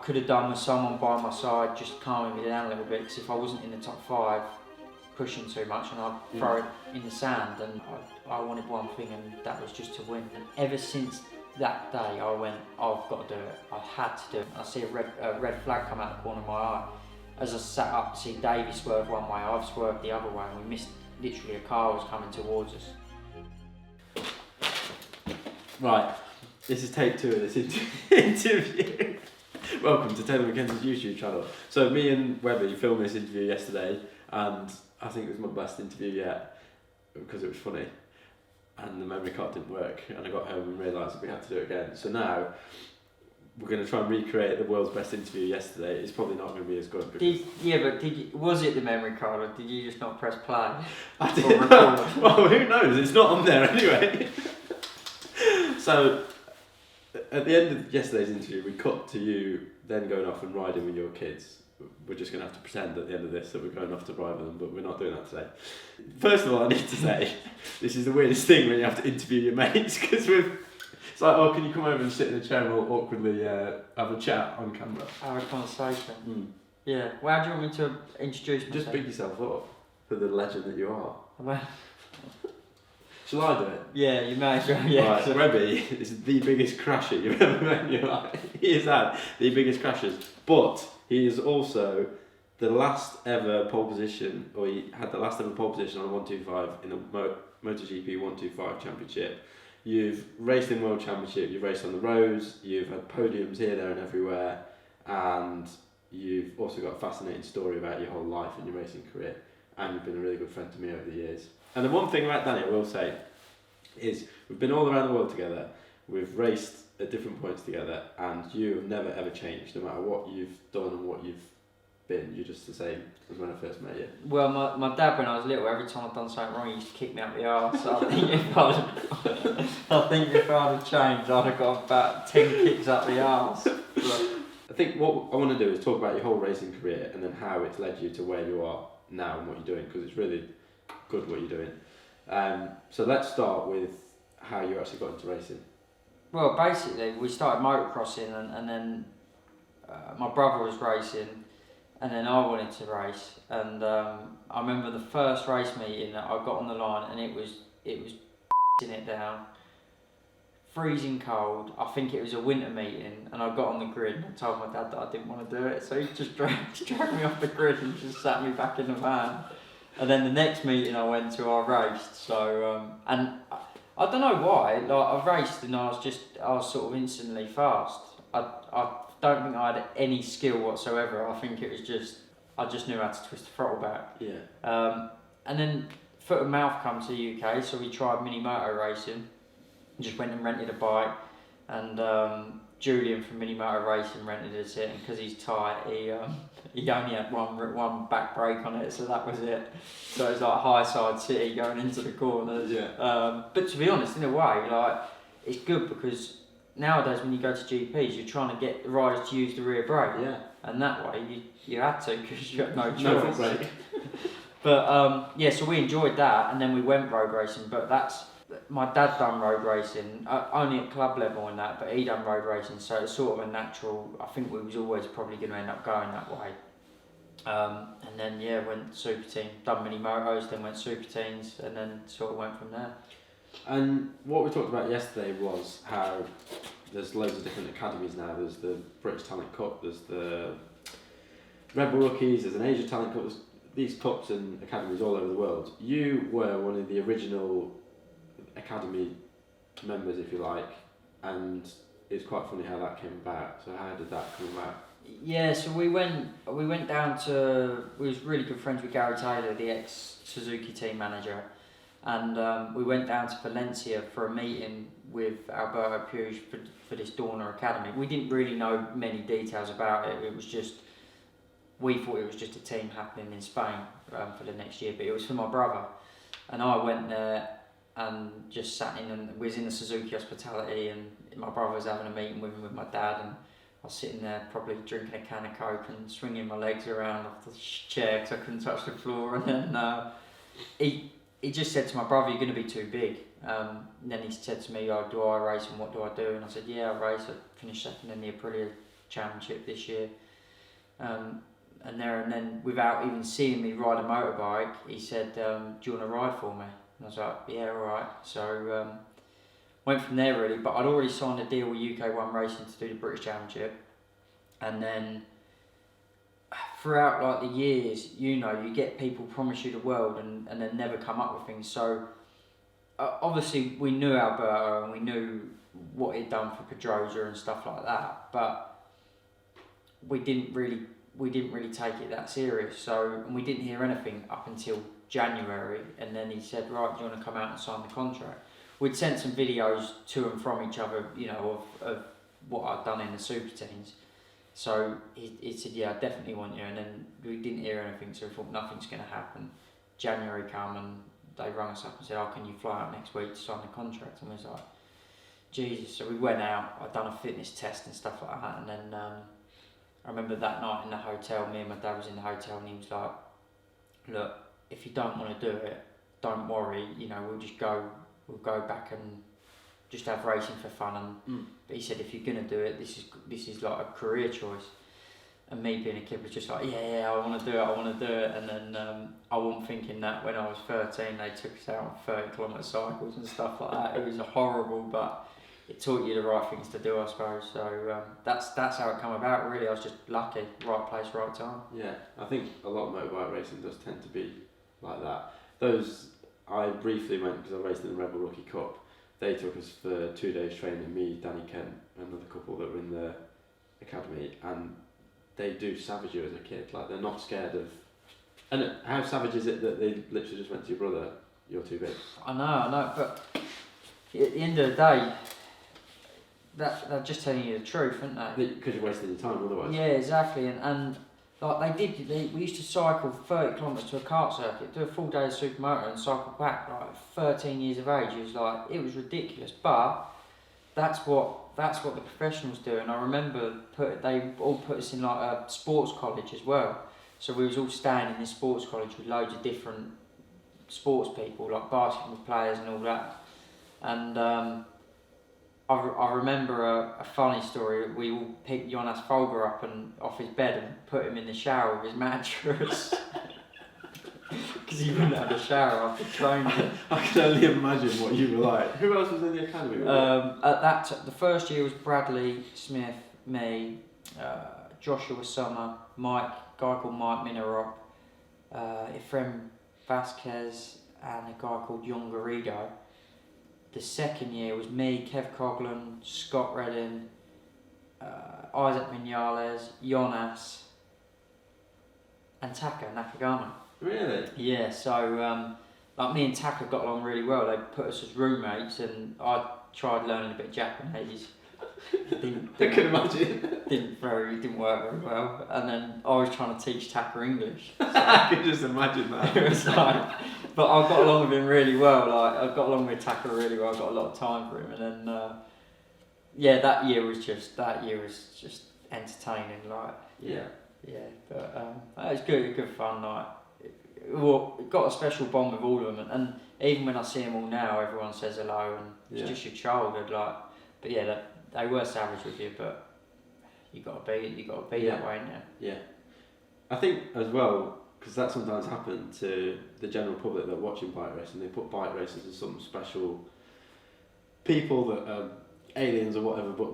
could have done with someone by my side just calming me down a little bit, because if I wasn't in the top 5 pushing too much and I'd throw it in the sand, and I wanted one thing, and that was just to win. And ever since that day I went, I've got to do it, I had to do it. I see a red flag come out the corner of my eye. As I sat up to see Davey swerve one way, I've swerved the other way, and we missed, literally a car was coming towards us. Right, this is take 2 of this interview. Welcome to Taylor McKenzie's YouTube channel. So me and Webby filmed this interview yesterday, and I think it was my best interview yet, because it was funny. And the memory card didn't work, and I got home and realised that we had to do it again. So now we're going to try and recreate the world's best interview yesterday. It's probably not going to be as good. Was it the memory card, or did you just not press play? I did. Well, who knows? It's not on there anyway. So at the end of yesterday's interview, we cut to you then going off and riding with your kids. We're just going to have to pretend at the end of this that we're going off to ride with them, but we're not doing that today. First of all, I need to say, this is the weirdest thing when you have to interview your mates, because it's like, oh, can you come over and sit in a chair and we'll awkwardly have a chat on camera? Have a conversation. Yeah. Well, how do you want me to introduce myself? Just big yourself up for the legend that you are. Well, shall I do it? Yeah, you may as well. Yeah. Right, Webby is the biggest crasher you've ever met in your life. He has had the biggest crashes, but he is also the last ever pole position, or he had the last ever pole position on a 125 in the MotoGP 125 championship. You've raced in World Championship, you've raced on the roads, you've had podiums here, there and everywhere, and you've also got a fascinating story about your whole life and your racing career, and you've been a really good friend to me over the years. And the one thing about Danny I will say is we've been all around the world together, we've raced at different points together, and you have never ever changed, no matter what you've done and what you've been. You're just the same as when I first met you. Well, my dad, when I was little, every time I'd done something wrong, he used to kick me up the arse. So I think if I'd have changed, I'd have got about 10 kicks up the arse. I think what I want to do is talk about your whole racing career and then how it's led you to where you are now and what you're doing, because it's really good what you're doing. So let's start with how you actually got into racing. Well, basically, we started motocrossing, and then my brother was racing, and then I wanted to race. And I remember the first race meeting that I got on the line, and it was in it down, freezing cold. I think it was a winter meeting, and I got on the grid and I told my dad that I didn't want to do it, so he just dragged me off the grid and just sat me back in the van. And then the next meeting I went to, I raced. So and I don't know why. Like, I raced and I was sort of instantly fast. I don't think I had any skill whatsoever. I think it was I just knew how to twist the throttle back. Yeah. And then foot and mouth come to the UK, so we tried mini moto racing. Just went and rented a bike, and Julian from Mini Moto Racing rented us it, and because he's tight, he only had one back brake on it, so that was it. So it was like high side city going into the corners. Yeah. But to be honest, in a way, like, it's good, because nowadays when you go to GPs, you're trying to get the riders to use the rear brake. Yeah. And that way you had to, because you had no choice. No front brake. But yeah, so we enjoyed that, and then we went road racing. But my dad done road racing, only at club level and that, but he done road racing, so it's sort of a natural. I think we was always probably going to end up going that way. And then yeah, went super team, done mini motos, then went super teams, and then sort of went from there. And what we talked about yesterday was how there's loads of different academies now. There's the British Talent Cup, there's the Red Bull Rookies, there's an Asia Talent Cup, there's these cups and academies all over the world. You were one of the original academy members, if you like, and it's quite funny how that came about. So how did that come about? Yeah, so we went down to, we was really good friends with Gary Taylor, the ex-Suzuki team manager, and we went down to Valencia for a meeting with Alberto Puig for this Dorna Academy. We didn't really know many details about it. It was just, we thought it was just a team happening in Spain for the next year, but it was for my brother. And I went there and just sat in, and we was in the Suzuki hospitality, and my brother was having a meeting with him with my dad, and I was sitting there probably drinking a can of Coke and swinging my legs around off the chair because I couldn't touch the floor. And then he just said to my brother, "You're going to be too big." And then he said to me, "Oh, do I race and what do I do?" And I said, "Yeah, I race. I finished second in the Aprilia Championship this year. And then without even seeing me ride a motorbike, he said, "Do you want to ride for me?" And I was like, "Yeah, all right." So went from there really. But I'd already signed a deal with UK1 Racing to do the British Championship, and then throughout like the years, you get people promise you the world and then never come up with things. So obviously we knew Alberta and we knew what he'd done for Pedrosa and stuff like that, but we didn't really take it that serious. So, and we didn't hear anything up until January, and then he said, "Right, do you want to come out and sign the contract?" We'd sent some videos to and from each other, of what I'd done in the super teams. So he said, "Yeah, I definitely want you," and then we didn't hear anything, so we thought nothing's going to happen. January come and they rang us up and said, "Oh, can you fly out next week to sign the contract?" And we was like, Jesus. So we went out, I'd done a fitness test and stuff like that, and then I remember that night in the hotel, me and my dad was in the hotel, and he was like, "Look, if you don't want to do it, don't worry, we'll go back and just have racing for fun." But he said, "If you're gonna do it, this is like a career choice." And me being a kid was just like, yeah, I want to do it. And then I wasn't thinking that when I was 13, they took us out on 30-kilometre cycles and stuff like that. It was horrible, but it taught you the right things to do, I suppose. So that's how it came about, really. I was just lucky, right place, right time. Yeah, I think a lot of motorbike racing does tend to be like that. I briefly went, because I raced in the Rebel Rookie Cup. They took us for 2 days training, me, Danny Kent, another couple that were in the academy, and they do savage you as a kid. Like, they're not scared of... And how savage is it that they literally just went to your brother, "You're too big"? I know, but at the end of the day, they're just telling you the truth, aren't they? Because you're wasting your time otherwise. Yeah, exactly. And like we used to cycle 30 kilometres to a kart circuit, do a full day of supermoto and cycle back, like 13 years of age. It was ridiculous, but that's what the professionals do. And I remember they all put us in like a sports college as well. So we was all staying in this sports college with loads of different sports people, like basketball players and all that. And I remember a funny story. We all picked Jonas Folger up and off his bed and put him in the shower with his mattress. Because he wouldn't have a shower after training. I can only imagine what you were like. Who else was in the academy? The first year was Bradley Smith, me, Joshua Summer, Mike, a guy called Mike Minarop, Efrem Vasquez, and a guy called Jon Garrido. The second year was me, Kev Coughlin, Scott Redding, Isaac Vinales, Jonas, and Taka Nakagama. Really? Yeah, so like me and Taka got along really well. They put us as roommates, and I tried learning a bit of Japanese. I can imagine. Didn't work very well, and then I was trying to teach Taka English. So I can just imagine that. it was like, but I got along with him really well. Like, I got along with Taka really well. I got a lot of time for him, and then that year was just entertaining. Like, yeah, but it was good fun. Like, got a special bond with all of them, and even when I see them all now, everyone says hello, and it's just your childhood. Like, but yeah, they were savage with you, but you got to be that way, ain't you? Yeah, I think as well, because that sometimes happens to the general public that are watching bike racing. They put bike racers as some special people that are aliens or whatever, but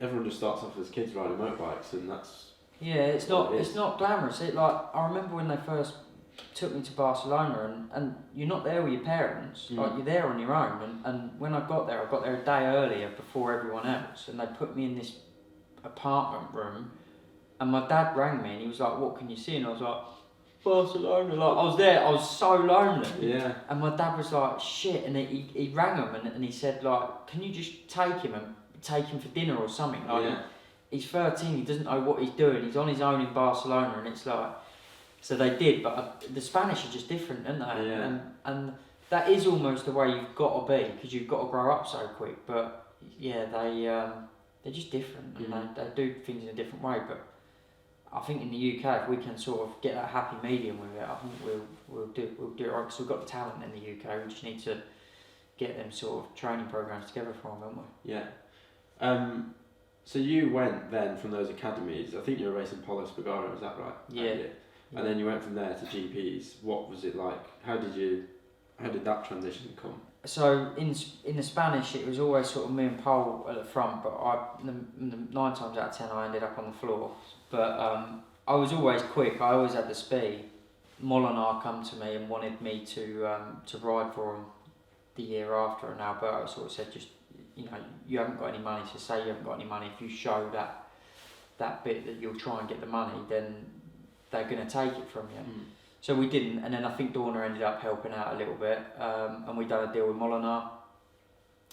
everyone just starts off as kids riding motorbikes, and that's it's not glamorous. I remember when they first took me to Barcelona, and you're not there with your parents, like, you're there on your own, and when I got there a day earlier before everyone else, and they put me in this apartment room, and my dad rang me and he was like, "What can you see?" And I was like, "Barcelona." Like, I was there, I was so lonely. Yeah. And my dad was like, "Shit," and he rang him and he said, like, "Can you just take him for dinner or something?" Like, he's 13, he doesn't know what he's doing, he's on his own in Barcelona, and it's like, so they did, but the Spanish are just different, aren't they? Yeah. And that is almost the way you've got to be, because you've got to grow up so quick. But yeah, they're just different, and they do things in a different way. But I think in the UK, if we can sort of get that happy medium with it, I think we'll do it right, because we've got the talent in the UK. We just need to get them sort of training programs together for them, haven't we? Yeah. So you went then from those academies, I think you were racing Polo Spigaro, is that right? Yeah. And then you went from there to GPs. What was it like? How did that transition come? So in the Spanish, it was always sort of me and Paul at the front, but the 9 times out of 10 I ended up on the floor. But I was always quick. I always had the speed. Molinar come to me and wanted me to ride for him the year after, and Alberto sort of said, just, you know, you haven't got any money, so say you haven't got any money. If you show that bit that you'll try and get the money, then they're going to take it from you. So we didn't, and then I think Dorna ended up helping out a little bit, and we done a deal with Molinar,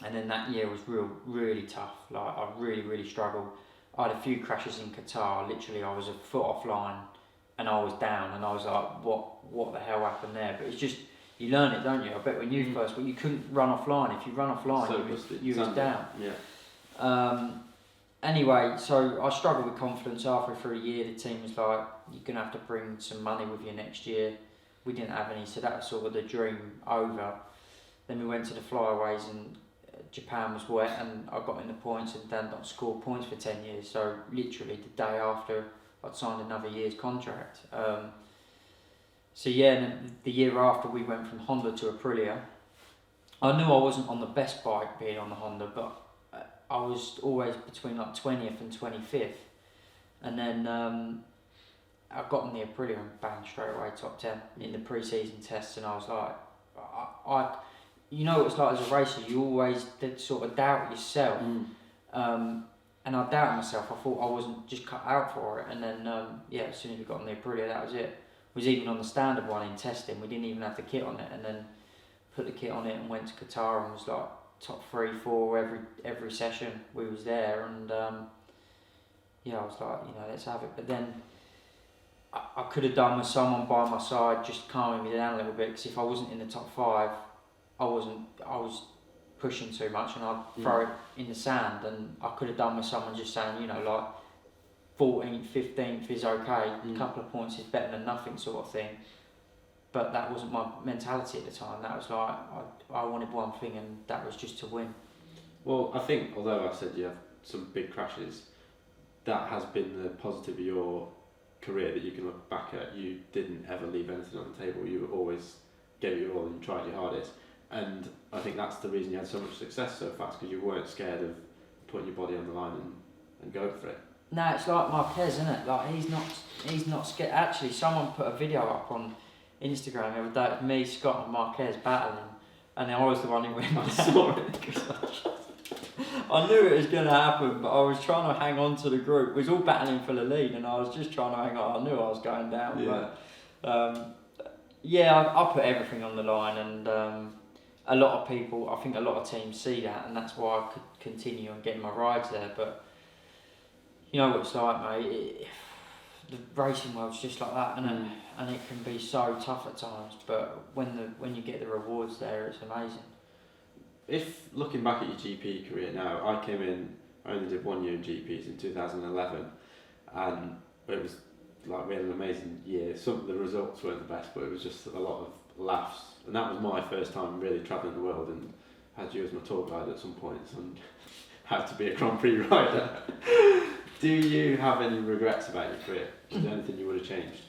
and then that year was really tough. Like, I really struggled. I had a few crashes in Qatar. Literally, I was a foot offline, and I was down, and I was like, what the hell happened there? But it's just, you learn it, don't you? I bet when you first, but you couldn't run offline. If you run offline, you was down. Yeah. Anyway, so I struggled with confidence halfway through the year. The team was like, you're going to have to bring some money with you next year. We didn't have any, so that was sort of the dream over. Then we went to the flyaways, and Japan was wet, and I got in the points and then not scored points for 10 years. So literally the day after, I'd signed another year's contract. So yeah, and then the year after we went from Honda to Aprilia. I knew I wasn't on the best bike being on the Honda, but I was always between like 20th and 25th. And then I got on the Aprilia and bang, straight away top 10 in the pre-season tests, and I was like, you know what it's like as a racer, you always did sort of doubt yourself. And I doubted myself. I thought I wasn't just cut out for it. And then, as soon as we got on the Aprilia, that was it. Was even on the standard one in testing. We didn't even have the kit on it, and then put the kit on it and went to Qatar and was like top 3, 4 every session we was there. And I was like, you know, let's have it. But then I could have done with someone by my side just calming me down a little bit, because if I wasn't in the top 5, I was pushing too much, and I'd throw it in the sand. And I could have done with someone just saying, you know, like 14th, 15th is okay, a couple of points is better than nothing, sort of thing. But that wasn't my mentality at the time. That was like, I wanted one thing, and that was just to win. Well, I think, although I said you have some big crashes, that has been the positive of your career that you can look back at. You didn't ever leave anything on the table. You always gave it your all and tried your hardest. And I think that's the reason you had so much success so fast, because you weren't scared of putting your body on the line and going for it. No, it's like Marquez, isn't it? Like, he's not scared. Actually, someone put a video up on Instagram the other day of me, Scott, and Marquez battling, and I was the one who went down. I saw it. I knew it was going to happen, but I was trying to hang on to the group. We was all battling for the lead, and I was just trying to hang on. I knew I was going down. Yeah. But I put everything on the line, and a lot of people, I think a lot of teams see that, and that's why I could continue on getting my rides there. But you know what it's like, mate. The racing world's just like that, and it can be so tough at times. But when you get the rewards there, it's amazing. If looking back at your GP career now, I came in, I only did 1 year in GPs in 2011, and it was like, we had an amazing year. Some of the results weren't the best, but it was just a lot of laughs, and that was my first time really travelling the world, and had you as my tour guide at some points, and had to be a Grand Prix rider. Do you have any regrets about your career? Is there anything you would have changed?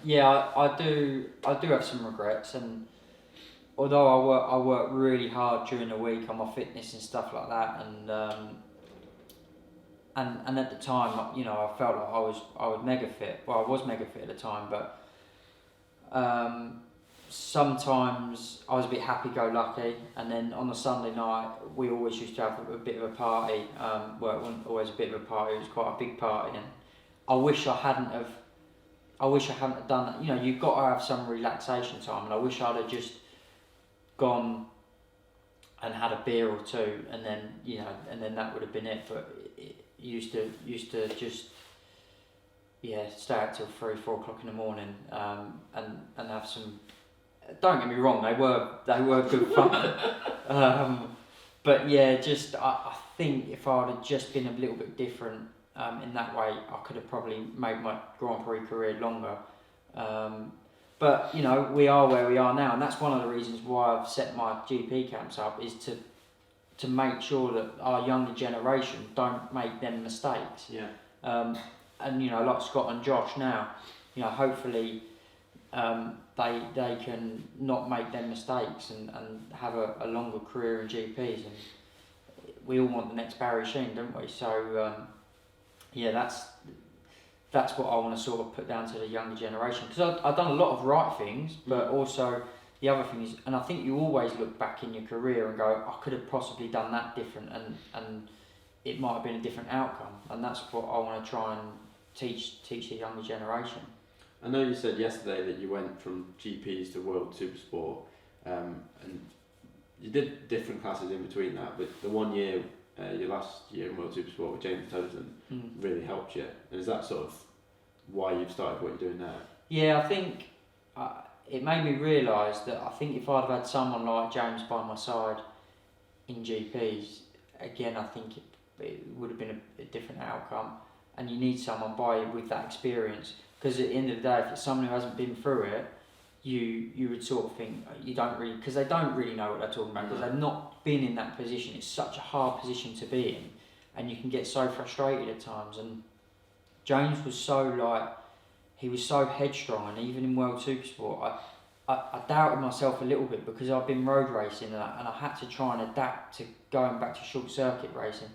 Yeah, I do have some regrets, and although I work really hard during the week on my fitness and stuff like that, and at the time, you know, I felt like I was mega fit. Well, I was mega fit at the time, but sometimes I was a bit happy-go-lucky, and then on a Sunday night we always used to have a bit of a party. Well, it wasn't always a bit of a party; it was quite a big party, and I wish I hadn't have done that. You know, you've got to have some relaxation time, and I wish I'd have just gone and had a beer or two, and then, you know, and then that would have been it. But it used to just stay out till 3, 4 o'clock in the morning, and have some. Don't get me wrong, they were good fun. But yeah, just I think if I would have just been a little bit different in that way, I could have probably made my Grand Prix career longer. But you know, we are where we are now, and that's one of the reasons why I've set my GP camps up, is to to make sure that our younger generation don't make them mistakes. Yeah. And like Scott and Josh now, hopefully they can not make them mistakes and have a longer career in GPs, and we all want the next Barry Sheen, don't we? So that's what I want to sort of put down to the younger generation, because I've done a lot of right things, but also the other thing is, and I think you always look back in your career and go, I could have possibly done that different, and it might have been a different outcome, and that's what I want to try and teach the younger generation. I know you said yesterday that you went from GPs to World Supersport, and you did different classes in between that, but the 1 year, your last year in World Supersport with James Tozen really helped you. And is that sort of why you've started what you're doing now? Yeah, I think it made me realise that I think if I'd have had someone like James by my side in GPs, again, I think it would have been a different outcome. And you need someone by you with that experience, because at the end of the day, if it's someone who hasn't been through it, you would sort of think you don't really, because they don't really know what they're talking about, because they've not been in that position. It's such a hard position to be in, and you can get so frustrated at times. And James was he was so headstrong, and even in World Supersport, I doubted myself a little bit, because I've been road racing and I had to try and adapt to going back to short circuit racing,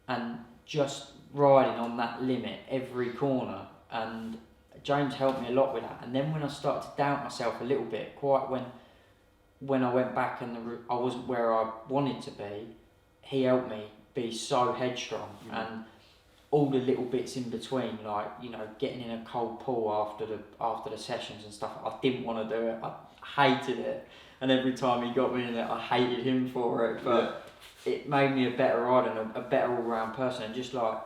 and just riding on that limit every corner. And James helped me a lot with that. And then when I started to doubt myself a little bit, quite when I went back and I wasn't where I wanted to be, he helped me be so headstrong. And all the little bits in between, like getting in a cold pool after the sessions and stuff, I didn't want to do it. I hated it, and every time he got me in it, I hated him for it. But it made me a better rider and a better all-round person. And just like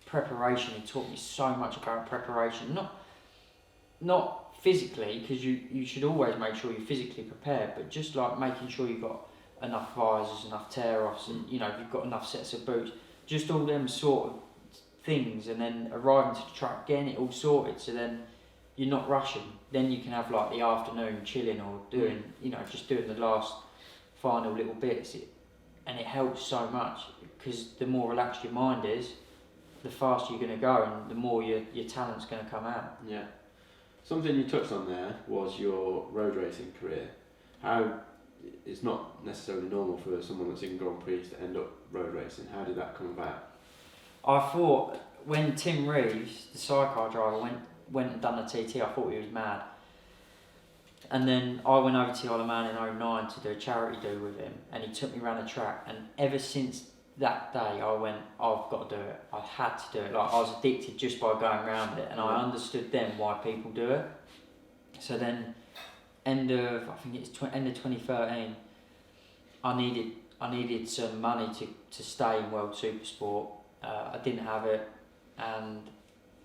preparation, he taught me so much about preparation. Not physically, because you should always make sure you're physically prepared, but just like making sure you've got enough visors, enough tear-offs, and if you've got enough sets of boots, just all them sort of things. And then arriving to the track, getting it all sorted, so then you're not rushing. Then you can have like the afternoon chilling, or doing just doing the last final little bits, and it helps so much, because the more relaxed your mind is, the faster you're going to go, and the more your talent's going to come out. Yeah. Something you touched on there was your road racing career. How it's not necessarily normal for someone that's in Grand Prix to end up road racing. How did that come about? I thought when Tim Reeves, the sidecar driver, went and done the TT, I thought he was mad. And then I went over to the Isle of Man in 2009 to do a charity do with him, and he took me around the track, and ever since that day I went, I've got to do it. I had to do it. Like, I was addicted just by going around it, and I understood then why people do it. So then, end of 2013, I needed some money to stay in World Supersport. I didn't have it, and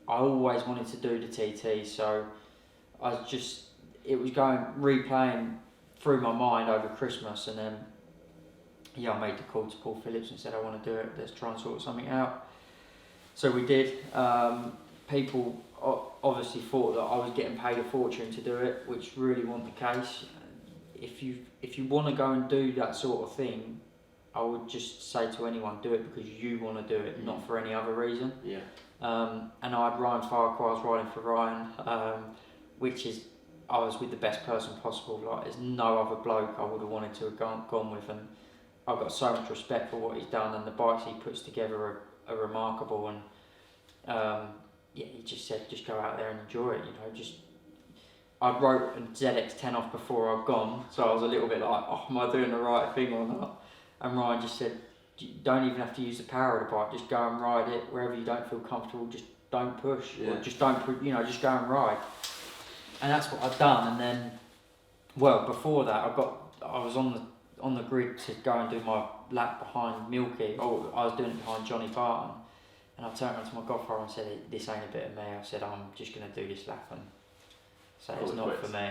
I always wanted to do the TT, so it was replaying through my mind over Christmas, and then I made the call to Paul Phillips and said, I want to do it, let's try and sort something out. So we did. People obviously thought that I was getting paid a fortune to do it, which really wasn't the case. If you want to go and do that sort of thing, I would just say to anyone, do it because you want to do it, not for any other reason. Yeah. And I had Ryan Farquhar, I was riding for Ryan, I was with the best person possible. Like, there's no other bloke I would have wanted to have gone with, and I've got so much respect for what he's done, and the bikes he puts together are remarkable. And he just said, just go out there and enjoy it. I wrote a ZX10 off before I'd gone, so I was a little bit like, am I doing the right thing or not? And Ryan just said, you don't even have to use the power of the bike, just go and ride it wherever you don't feel comfortable, just don't push, or just don't, just go and ride. And that's what I'd done. And then, before that, I was on the grid to go and do my lap behind Milky. I was doing it behind Johnny Barton, and I turned around to my godfather and said, this ain't a bit of me. I said, I'm just going to do this lap and say it's not for me.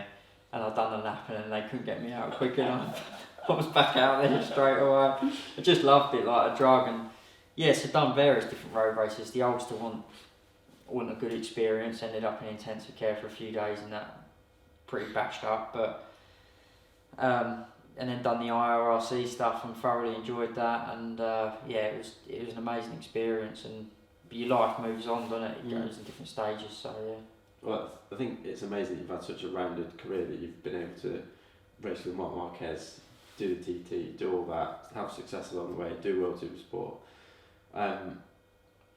And I'd done the lap, and then they couldn't get me out quick enough. I was back out there straight away. I just loved it like a drug. And yes, I've done various different road races. The Ulster wasn't a good experience, ended up in intensive care for a few days, and that pretty bashed up. But then done the IRRC stuff and thoroughly enjoyed that. And yeah, it was an amazing experience. And your life moves on, doesn't it? It goes in different stages. So yeah. Well, I think it's amazing you've had such a rounded career that you've been able to race with Marc Marquez, do the TT, do all that, have success along the way, do World Supersport.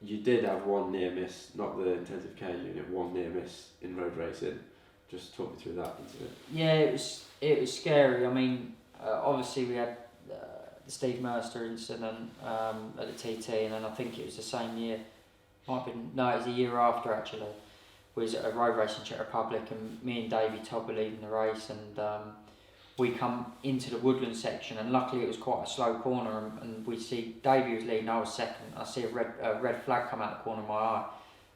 You did have one near miss, not the intensive care unit, one near miss in road racing. Just talk me through that incident. Yeah, it was scary. I mean, obviously we had the Steve Mercer incident at the TT, and then I think it was the same year. It was a year after actually. We was at a road race in Czech Republic, and me and Davey Todd were leading the race, and we come into the woodland section, and luckily it was quite a slow corner, and we see Davey was leading, I was second. I see a red flag come out the corner of my eye.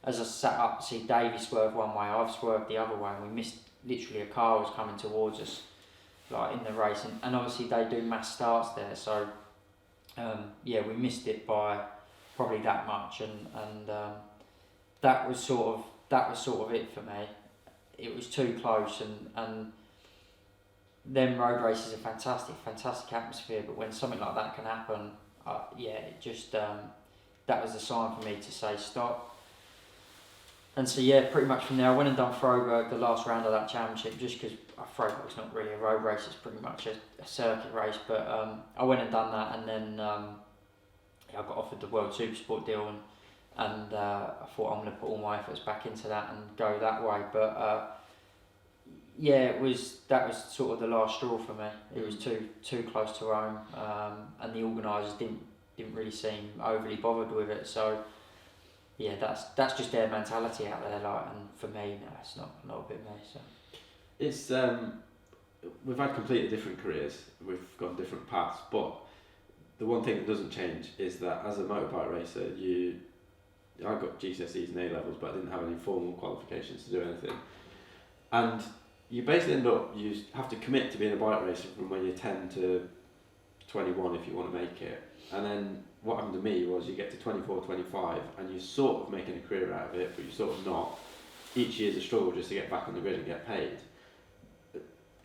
As I sat up, see Davey swerve one way, I've swerved the other way, and we missed, literally a car was coming towards us, like in the race, and obviously they do mass starts there, so yeah, we missed it by probably that much, and that was sort of it for me. It was too close, and them road races are fantastic atmosphere, but when something like that can happen, yeah, it just that was the sign for me to say stop. And so yeah, pretty much from there I went and done Froberg, the last round of that championship, just because Froberg's not really a road race, it's pretty much a circuit race, but I went and done that, and then I got offered the World Supersport deal, and I thought I'm going to put all my efforts back into that and go that way, but yeah, that was sort of the last straw for me. It was too close to home, and the organisers didn't really seem overly bothered with it, so yeah, that's just their mentality out there, like, and for me, no, it's not a bit me. So it's we've had completely different careers, we've gone different paths, but the one thing that doesn't change is that as a motorbike racer, I got GCSEs and A-levels, but I didn't have any formal qualifications to do anything, and you basically you have to commit to being a bike racer from when you're 10 to 21 if you want to make it. And then what happened to me was you get to 24, 25 and you're sort of making a career out of it, but you're sort of not. Each year's a struggle just to get back on the grid and get paid.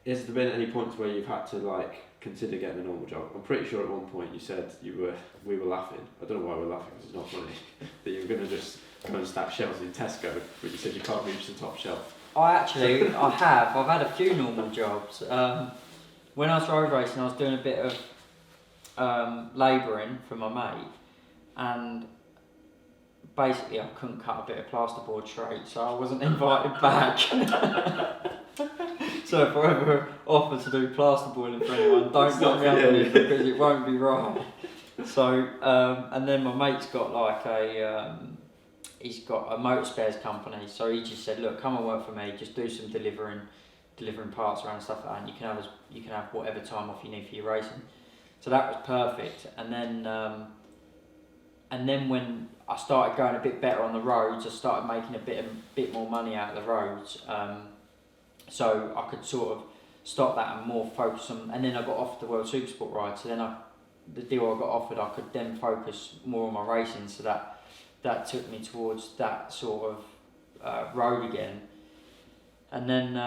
Has there been any points where you've had to like consider getting a normal job? I'm pretty sure at one point you said we were laughing. I don't know why we're laughing because it's not funny. That you were going to just go and stack shelves in Tesco, but you said you can't reach the top shelf. I've had a few normal jobs. When I was road racing, I was doing a bit of labouring for my mate, and basically I couldn't cut a bit of plasterboard straight, so I wasn't invited back. So if I ever offer to do plasterboarding for anyone, don't knock me up on it because it won't be right. So and then my mate's got like he's got a motor spares company, so he just said, look, come and work for me, just do some delivering parts around and stuff like that, and you can have whatever time off you need for your racing. So that was perfect. And then when I started going a bit better on the roads, I started making a bit more money out of the roads, so I could sort of stop that and more focus on, and then I got offered the World Supersport ride, so then the deal I got offered, I could then focus more on my racing, so that took me towards that sort of road again. And then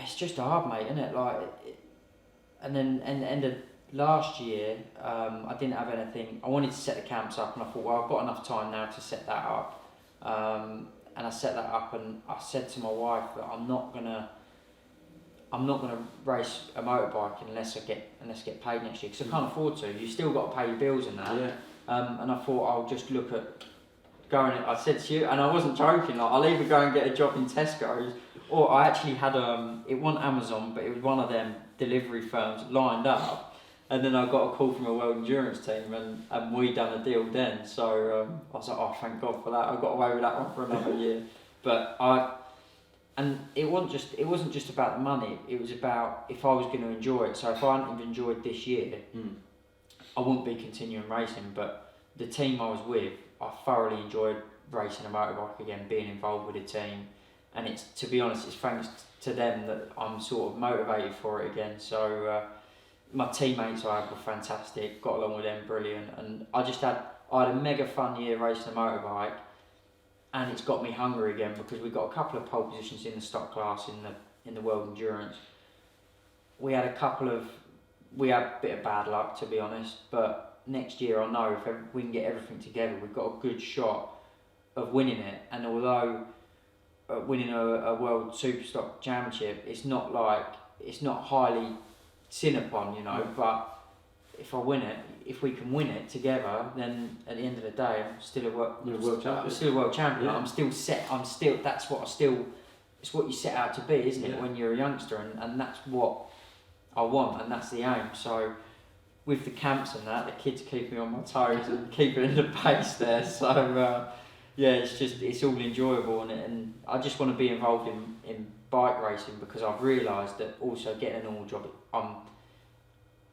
it's just hard, mate, isn't it? Like, and then at the end of last year, I didn't have anything. I wanted to set the camps up, and I thought, well, I've got enough time now to set that up. And I set that up, and I said to my wife that I'm not gonna race a motorbike unless I get paid next year, because I can't afford to. You still got to pay your bills and that. Yeah. And I thought I'll just look at going. I said to you, and I wasn't joking. Like, I'll either go and get a job in Tesco's, or I actually had it wasn't Amazon, but it was one of them delivery firms lined up. And then I got a call from a World Endurance team, and we done a deal then. So I was like, oh, thank God for that. I got away with that one for another year. But it wasn't just about the money. It was about if I was going to enjoy it. So if I hadn't enjoyed this year, I wouldn't be continuing racing. But the team I was with, I thoroughly enjoyed racing a motorbike again, being involved with the team. And it's, to be honest, it's thanks to them that I'm sort of motivated for it again. So my teammates I had were fantastic, got along with them brilliant, and I had a mega fun year racing a motorbike, and it's got me hungry again because we got a couple of pole positions in the stock class in the World Endurance. We had a couple of we had a bit of bad luck, to be honest, but next year I know if we can get everything together, we've got a good shot of winning it. And although winning a World Superstock Championship, it's not highly seen upon, you know, but if I win it, if we can win it together, then at the end of the day, I'm still a world champion. I'm still a world champion. Yeah. I'm still set. It's what you set out to be, isn't it, when you're a youngster, and that's what I want, and that's the aim. So with the camps and that, the kids keep me on my toes and keep it in the pace there. So it's all enjoyable, and I just want to be involved in bike racing because I've realised that also getting a normal job,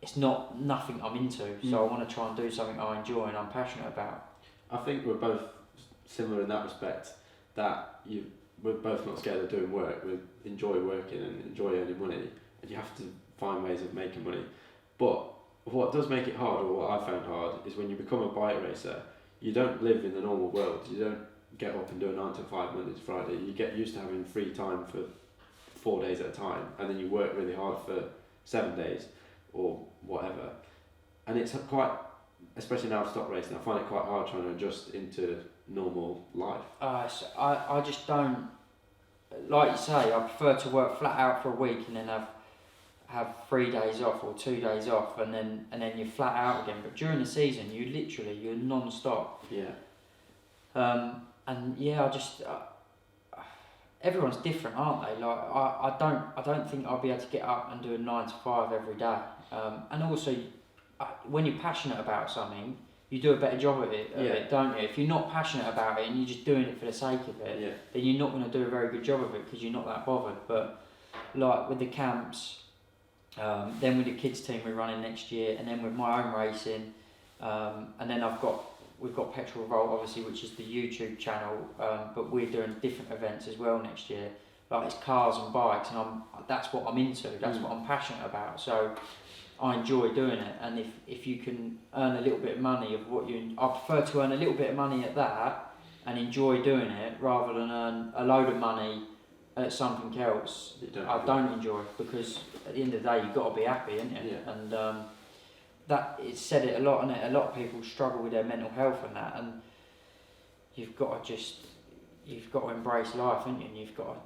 it's nothing I'm into. So I want to try and do something I enjoy and I'm passionate about. I think we're both similar in that respect, that we're both not scared of doing work. We enjoy working and enjoy earning money, and you have to find ways of making money. But what does make it hard, or what I found hard, is when you become a bike racer, you don't live in the normal world. You don't get up and do a 9 to 5 Monday to Friday. You get used to having free time for 4 days at a time, and then you work really hard for 7 days or whatever. And it's quite, especially now I've stopped racing, I find it quite hard trying to adjust into normal life. So I just don't, like you say, I prefer to work flat out for a week and then have 3 days off or 2 days off, and then you're flat out again. But during the season, you're non-stop. Yeah. And yeah, I just everyone's different, aren't they? Like I don't think I'll be able to get up and do a 9 to 5 every day. And also, when you're passionate about something, you do a better job of it, don't you? If you're not passionate about it and you're just doing it for the sake of it, then you're not going to do a very good job of it because you're not that bothered. But like with the camps, then with the kids team we're running next year, and then with my own racing, and then we've got Petrol Revolt, obviously, which is the YouTube channel, but we're doing different events as well next year. Like it's cars and bikes, and that's what I'm into. That's what I'm passionate about. So I enjoy doing it, and if you can earn a little bit of money of I prefer to earn a little bit of money at that and enjoy doing it rather than earn a load of money at something else I don't enjoy, because at the end of the day you've got to be happy, haven't you? Yeah. And that it's said it a lot, and a lot of people struggle with their mental health and that, and you've got to embrace life, haven't you? And you've got to,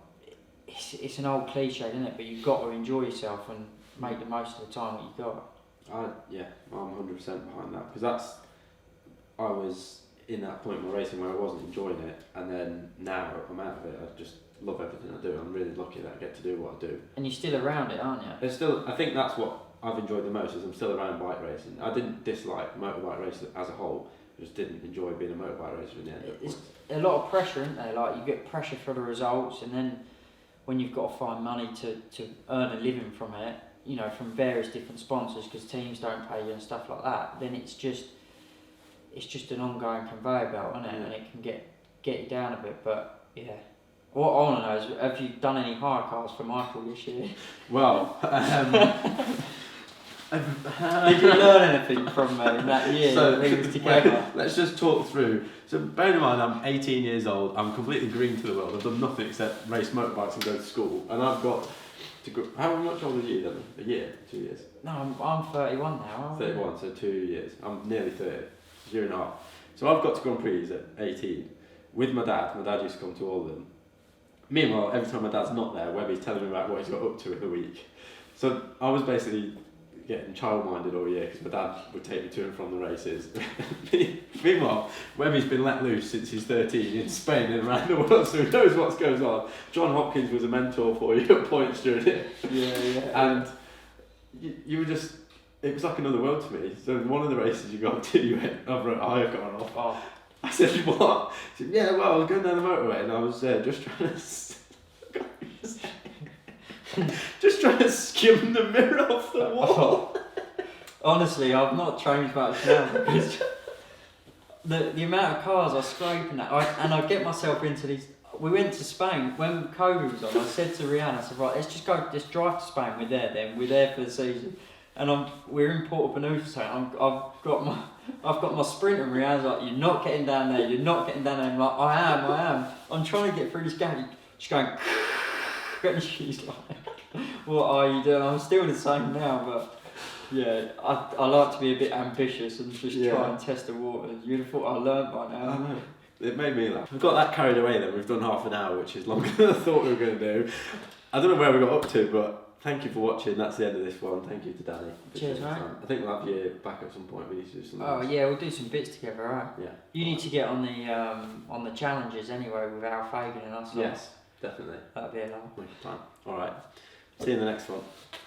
it's an old cliche, isn't it? But you've got to enjoy yourself and make the most of the time that you've got. I'm 100% behind that, because I was in that point in my racing where I wasn't enjoying it, and then now I'm out of it. I just love everything I do. I'm really lucky that I get to do what I do. And you're still around it, aren't you? I think that's what I've enjoyed the most, is I'm still around bike racing. I didn't dislike motorbike racing as a whole, I just didn't enjoy being a motorbike racer in the end. It's a lot of pressure, isn't there? Like you get pressure for the results, and then when you've got to find money to earn a living from it, you know, from various different sponsors, because teams don't pay you and stuff like that, then it's just an ongoing conveyor belt, isn't it? And it can get you down a bit. But yeah, what I want to know is, have you done any hire cars for Michael this year? Well, did you learn anything from in that year that we was together? Let's just talk through. So bear in mind, I'm 18 years old, I'm completely green to the world, I've done nothing except race motorbikes and go to school, and I've got to go. How much older are you then? A year? 2 years? No, I'm 31 now. 31, so 2 years. I'm nearly 30, a year and a half. So I've got to Grand Prix at 18 with my dad. My dad used to come to all of them. Meanwhile, every time my dad's not there, Webby's telling me about what he's got up to in the week. So I was basically getting child-minded all year because my dad would take me to and from the races. Meanwhile, Webby's been let loose since he's 13 in Spain and around the world, so he knows what goes on. John Hopkins was a mentor for you at points during it. And you were just, it was like another world to me. So one of the races you got to, you went, I've gone off. Oh. I said, what? He said, yeah, well, I was going down the motorway and I was just trying to skim the mirror off the wall. Honestly, I've not changed much now because the amount of cars I scrape and that, I get myself into these. We went to Spain when COVID was on. I said to Rihanna, I said, right, let's just drive to Spain. We're there for the season, and we're in Porto I've got my sprinter, and Rihanna's like, you're not getting down there. I'm like, I am. I'm trying to get through this gate. She's going, and she's like, what are you doing? I'm still the same now, but Yeah, I like to be a bit ambitious and just Yeah. try and test the waters. You'd have thought I learnt by I now. know. It made me laugh. We've got that carried away then. We've done half an hour, which is longer than I thought we were going to do. I don't know where we got up to, but thank you for watching. That's the end of this one. Thank you to Danny. Cheers, mate. I think we'll have you back at some point. We need to do something. Oh yeah, we'll do some bits together, right? Yeah. You need to get on the challenges anyway with Al Fagan and us. Yes, definitely. That'd be a lot. Make a plan. All right. See you in the next one.